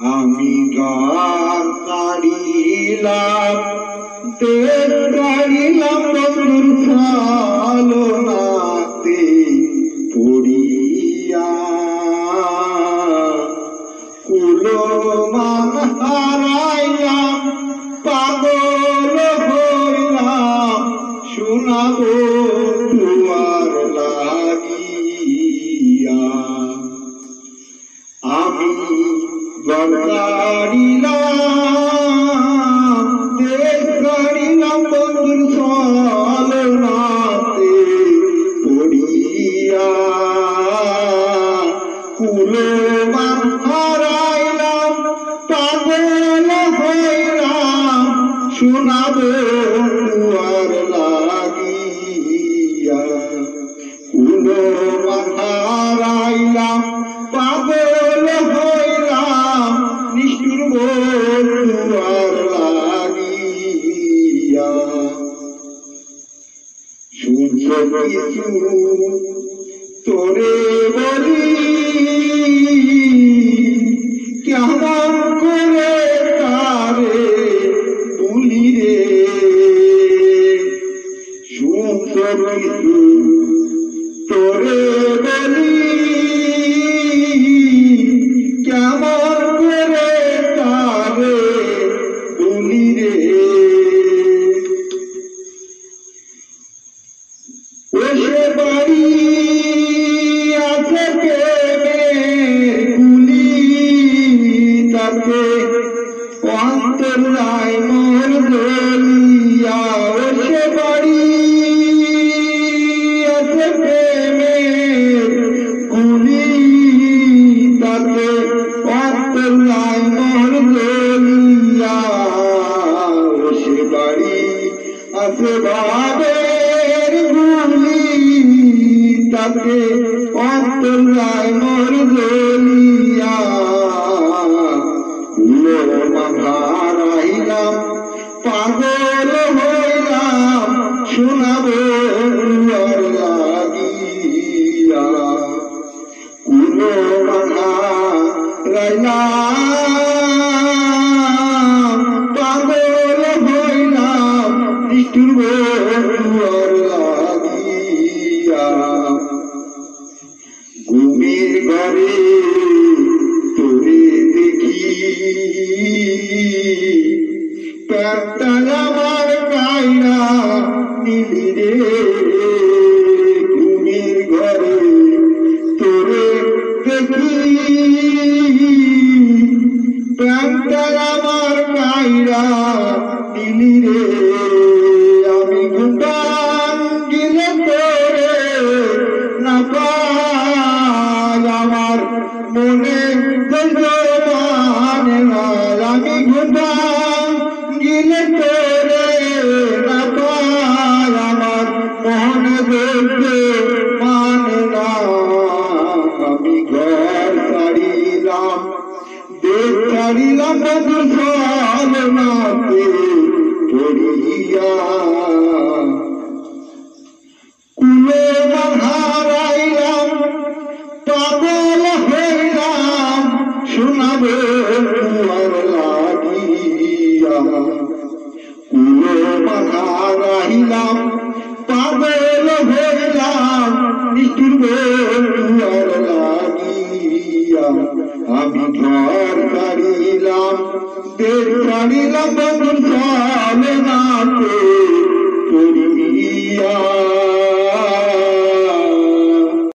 আমি গান কাড়িলাম তেল কাড়িলাম বন্ধুর ছলনাতে পড়িয়া কুলমান হারাইলাম পাগল হইলাম শোনাবো তোমার লাগিয়া আমি গান কাড়িলাম তেল কাড়িলাম বন্ধুর ছলনাতে পড়িয়া কুলমান হারাইলাম পাগল হইলাম শোনাবো তোমার লাগিয়া কুলমান হারাইলাম পাগল হইলাম নিষ্ঠুর তোমার লাগিয়া শুনছ কিছু তোরে বলি কেমন করে তারে বলি রে শুনছ কিছু তোরে বলি কেমন করে তারে বলি রে ওসে বাড়ি আছে প্রেমের গুলি তাকে অন্তর নাই মোর দলিয়া ওসে বাড়ি আছে প্রেমের গুলি তাকে অন্তর নাই মোর দলিয়া ওসে বাড়ি আছে ভাবের গুলি তাকে অন্তর নাই মোর দলিয়া কুলমান হারাইলাম পাগল হইলাম শোনাবো তোমার লাগিয়া কুলমান হারাইলাম পাগল হইলাম নিষ্ঠুর তোমার লাগিয়া ঘুমের ঘরে তোরে দেখি প্যাঁটা আমার কাইরা নিলি রে ঘুমের ঘরে তোরে দেখি প্যাঁটা আমার কাইরা নিলি রে আমি ঘুমান গেলে তোরে না পাই আমার মনে মানে না আমি ঘুমান গেলে তোরে না পাই আমার মনে মানে না আমি ঘর ছাড়িলাম দেশ ছাড়িলাম বন্ধুর ছলনাতে পড়িয়া কুলমান হারাইলাম পাগল হইলাম শোনাবো তোমার লাগিয়া কুলমান হারাইলাম পাগল হইলাম নিষ্ঠুর তোমার লাগিয়া আমি ঘর ছাড়িলাম দেশ ছাড়িলাম বন্ধুর